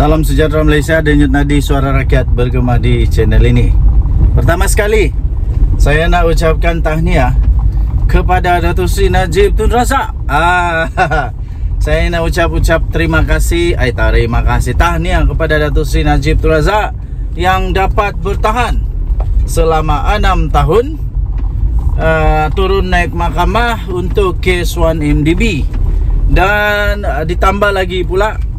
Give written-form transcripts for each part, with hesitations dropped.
Salam sejahtera Malaysia, denyut nadi suara rakyat bergema di channel ini. Pertama sekali, saya nak ucapkan tahniah kepada Datuk Seri Najib Tun Razak. Saya nak ucap terima kasih, tahniah kepada Datuk Seri Najib Tun Razak yang dapat bertahan selama 6 tahun turun naik mahkamah untuk kes 1MDB. Dan ditambah lagi pula,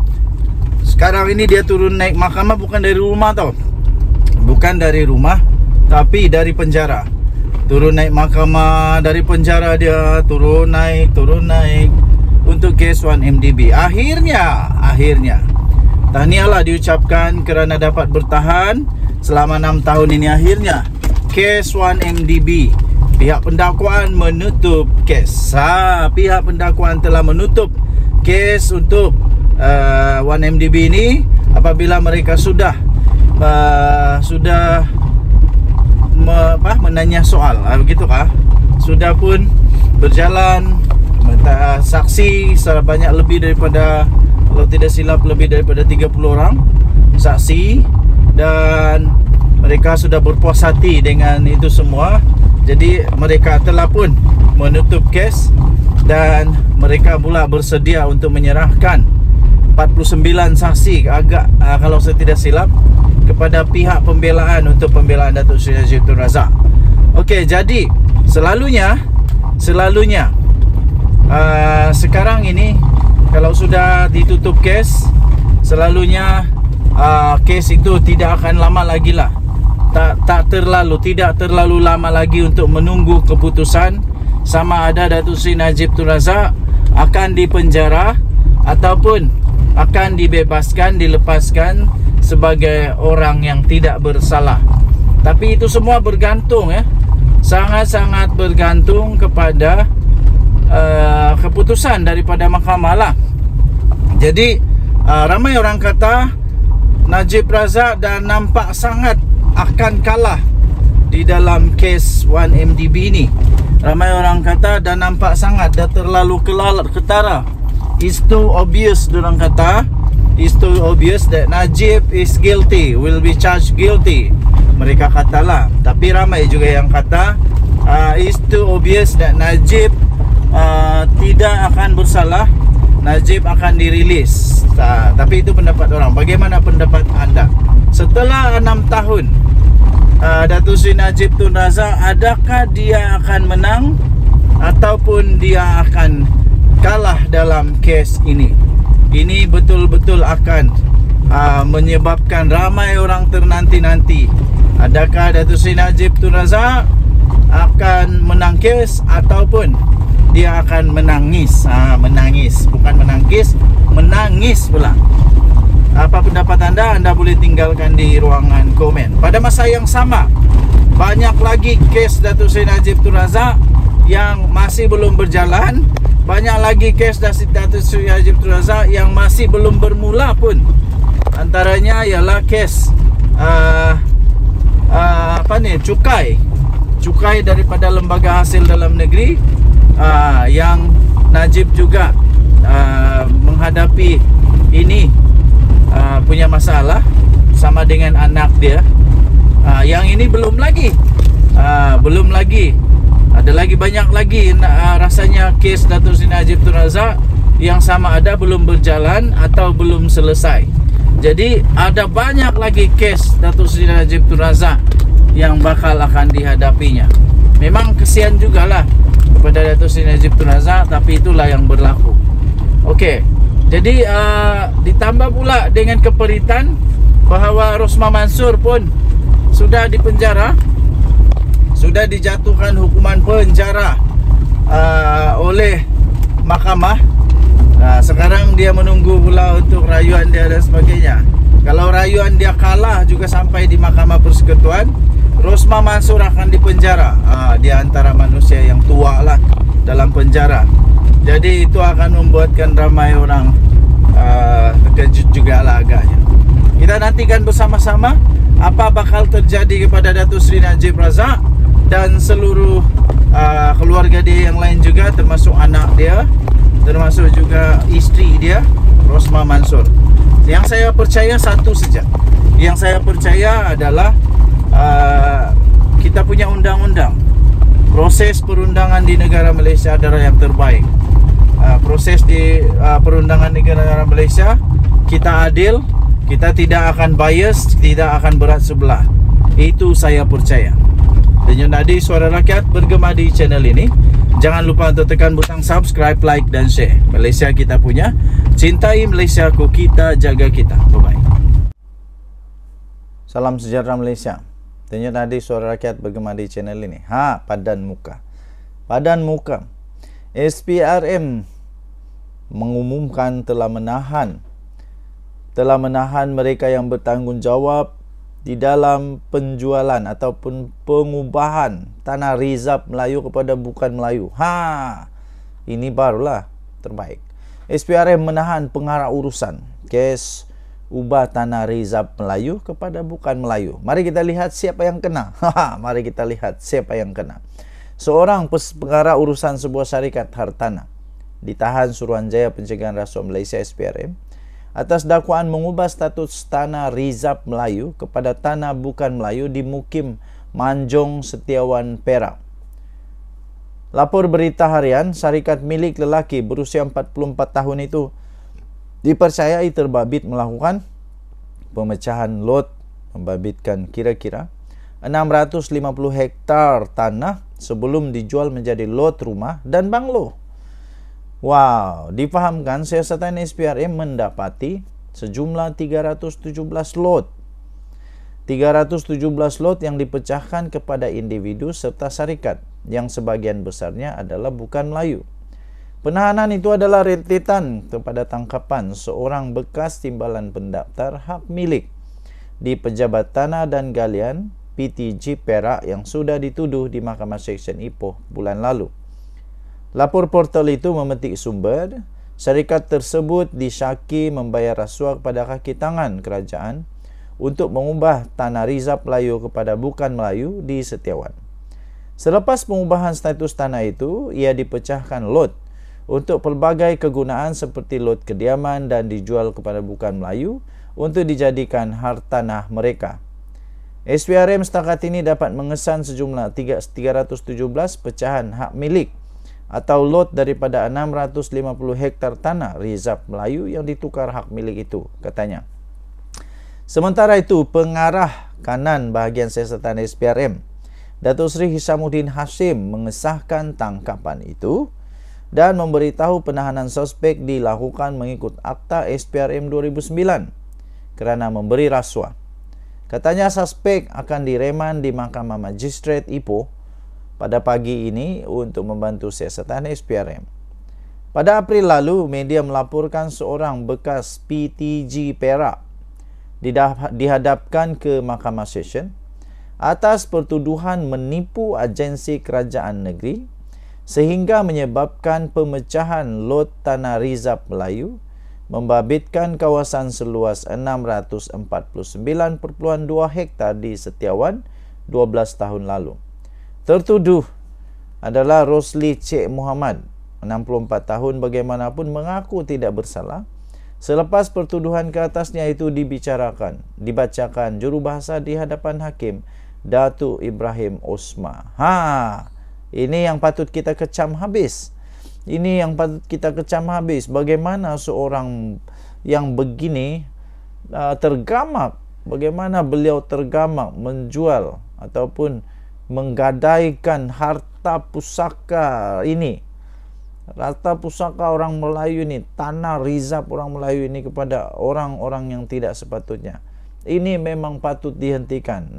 sekarang ini dia turun naik mahkamah bukan dari rumah tau. Bukan dari rumah, tapi dari penjara. Turun naik mahkamah dari penjara, dia turun naik untuk kes 1MDB. Akhirnya tahniahlah diucapkan kerana dapat bertahan selama 6 tahun ini. Akhirnya kes 1MDB, pihak pendakwaan menutup kes. Pihak pendakwaan telah menutup kes untuk 1MDB ini apabila mereka sudah menanya soal, begitukah? Sudah pun berjalan saksi sebanyak lebih daripada, kalau tidak silap, lebih daripada 30 orang saksi, dan mereka sudah berpuas hati dengan itu semua. Jadi mereka telah pun menutup kes dan mereka pula bersedia untuk menyerahkan 49 saksi kalau saya tidak silap kepada pihak pembelaan untuk pembelaan Datuk Seri Najib Tun Razak. Okey, jadi selalunya sekarang ini kalau sudah ditutup kes, selalunya kes itu tidak akan lama lagi lah. Tidak terlalu lama lagi untuk menunggu keputusan sama ada Datuk Seri Najib Tun Razak akan dipenjara ataupun akan dilepaskan sebagai orang yang tidak bersalah. Tapi itu semua bergantung, sangat-sangat bergantung kepada keputusan daripada mahkamah lah. Jadi ramai orang kata Najib Razak dah nampak sangat akan kalah di dalam kes 1MDB ini. Ramai orang kata dah nampak sangat, dah terlalu ketara. It's too obvious, diorang kata. It's too obvious that Najib is guilty, will be charged guilty, mereka katalah. Tapi ramai juga yang kata it's too obvious that Najib tidak akan bersalah, Najib akan dirilis. Tapi itu pendapat orang. Bagaimana pendapat anda? Setelah 6 tahun Datuk Seri Najib Tun Razak, adakah dia akan menang ataupun dia akan kalah dalam kes ini? Ini betul-betul akan menyebabkan ramai orang ternanti-nanti. Adakah Datuk Seri Najib Tun Razak akan menang kes ataupun dia akan menangis? Menangis, bukan menangkis, menangis pula. Apa pendapat anda? Anda boleh tinggalkan di ruangan komen. Pada masa yang sama, banyak lagi kes Datuk Seri Najib Tun Razak yang masih belum berjalan. Banyak lagi kes Datuk Seri Najib Tun Razak yang masih belum bermula pun. Antaranya ialah kes cukai daripada Lembaga Hasil Dalam Negeri, yang Najib juga menghadapi ini, punya masalah sama dengan anak dia. Yang ini belum lagi. Ada lagi banyak lagi rasanya kes Datuk Seri Najib Tun Razak yang sama ada belum berjalan atau belum selesai. Jadi ada banyak lagi kes Datuk Seri Najib Tun Razak yang bakal akan dihadapinya. Memang kesian jugalah kepada Datuk Seri Najib Tun Razak, tapi itulah yang berlaku. Okey, jadi ditambah pula dengan keperitan bahawa Rosmah Mansor pun sudah dipenjara, sudah dijatuhkan hukuman penjara oleh mahkamah. Sekarang dia menunggu pula untuk rayuan dia dan sebagainya. Kalau rayuan dia kalah juga sampai di Mahkamah Persekutuan, Rosmah Mansor akan dipenjara. Dia antara manusia yang tua lah dalam penjara. Jadi itu akan membuatkan ramai orang terkejut juga lah agaknya. Kita nantikan bersama-sama apa bakal terjadi kepada Datuk Seri Najib Razak dan seluruh keluarga dia yang lain juga, termasuk anak dia, termasuk juga isteri dia, Rosmah Mansor. Yang saya percaya satu saja. Yang saya percaya adalah kita punya undang-undang. Proses perundangan di negara Malaysia adalah yang terbaik. Proses di perundangan negara Malaysia, kita adil, kita tidak akan bias, tidak akan berat sebelah. Itu saya percaya. Denyut Nadi Suara Rakyat bergema di channel ini. Jangan lupa untuk tekan butang subscribe, like dan share. Malaysia kita punya. Cintai Malaysiaku, kita jaga kita. Bye-bye. Salam sejahtera Malaysia. Denyut Nadi Suara Rakyat bergema di channel ini. Padan muka. Padan muka. SPRM mengumumkan telah menahan mereka yang bertanggungjawab di dalam penjualan ataupun pengubahan tanah Rizab Melayu kepada bukan Melayu. Ini barulah terbaik. SPRM menahan pengarah urusan kes ubah tanah Rizab Melayu kepada bukan Melayu. Mari kita lihat siapa yang kena. Mari kita lihat siapa yang kena. Seorang pengarah urusan sebuah syarikat hartanah ditahan Suruhanjaya Pencegahan Rasuah Malaysia SPRM atas dakwaan mengubah status tanah Rizab Melayu kepada tanah bukan Melayu di Mukim Manjong Setiawan Perak. Lapor berita harian, syarikat milik lelaki berusia 44 tahun itu dipercayai terbabit melakukan pemecahan lot, membabitkan kira-kira 650 hektar tanah sebelum dijual menjadi lot rumah dan banglo. Difahamkan siasatan SPRM mendapati sejumlah 317 lot. 317 lot yang dipecahkan kepada individu serta syarikat yang sebagian besarnya adalah bukan Melayu. Penahanan itu adalah rentetan kepada tangkapan seorang bekas timbalan pendaftar hak milik di Pejabat Tanah dan Galian PTG Perak yang sudah dituduh di Mahkamah Seksyen Ipoh bulan lalu. Lapor portal itu memetik sumber, syarikat tersebut disyaki membayar rasuah kepada kaki tangan kerajaan untuk mengubah tanah Rizab Melayu kepada bukan Melayu di Setiawan. Selepas pengubahan status tanah itu, ia dipecahkan lot untuk pelbagai kegunaan seperti lot kediaman dan dijual kepada bukan Melayu untuk dijadikan hartanah mereka. SPRM setakat ini dapat mengesan sejumlah 317 pecahan hak milik atau lot daripada 650 hektar tanah Rizab Melayu yang ditukar hak milik itu, katanya. Sementara itu, pengarah kanan bahagian siasatan SPRM, Datuk Seri Hishamuddin Hashim mengesahkan tangkapan itu dan memberitahu penahanan suspek dilakukan mengikut Akta SPRM 2009 kerana memberi rasuah. Katanya suspek akan direman di Mahkamah Magistrate Ipoh pada pagi ini untuk membantu siasatan SPRM. Pada April lalu, media melaporkan seorang bekas PTG Perak dihadapkan ke Mahkamah Session atas pertuduhan menipu agensi kerajaan negeri sehingga menyebabkan pemecahan lot tanah Rizab Melayu, membabitkan kawasan seluas 649.2 hektar di Setiawan 12 tahun lalu. Tertuduh adalah Rosli Cik Muhammad, 64 tahun, bagaimanapun mengaku tidak bersalah. Selepas pertuduhan ke atasnya itu dibacakan jurubahasa di hadapan hakim Datuk Ibrahim Osma. Ini yang patut kita kecam habis. Ini yang patut kita kecam habis. Bagaimana seorang yang begini tergamak, bagaimana beliau tergamak menjual ataupun menggadaikan harta pusaka ini, harta pusaka orang Melayu ini, tanah Rizab orang Melayu ini kepada orang-orang yang tidak sepatutnya. Ini memang patut dihentikan.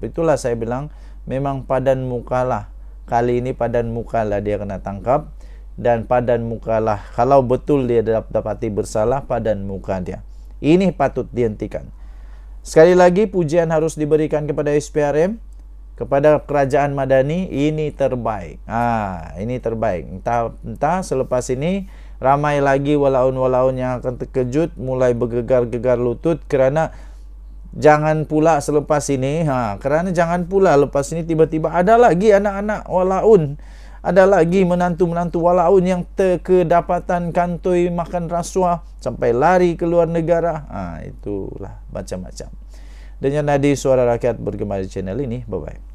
Itulah saya bilang memang padan mukalah. Kali ini padan mukalah dia kena tangkap, dan padan mukalah kalau betul dia dapati bersalah, padan muka dia. Ini patut dihentikan. Sekali lagi pujian harus diberikan kepada SPRM, kepada kerajaan Madani. Ini terbaik. Ini terbaik. Entah selepas ini ramai lagi walaun-walaun yang akan terkejut, mulai bergegar-gegar lutut kerana jangan pula selepas ini, kerana jangan pula lepas ini tiba-tiba ada lagi anak-anak walaun Ada lagi menantu-menantu walaun yang terkedapatan kantoi makan rasuah sampai lari ke luar negara. Itulah macam-macam. Dan yang Nadi Suara Rakyat bergema di channel ini. Bye-bye.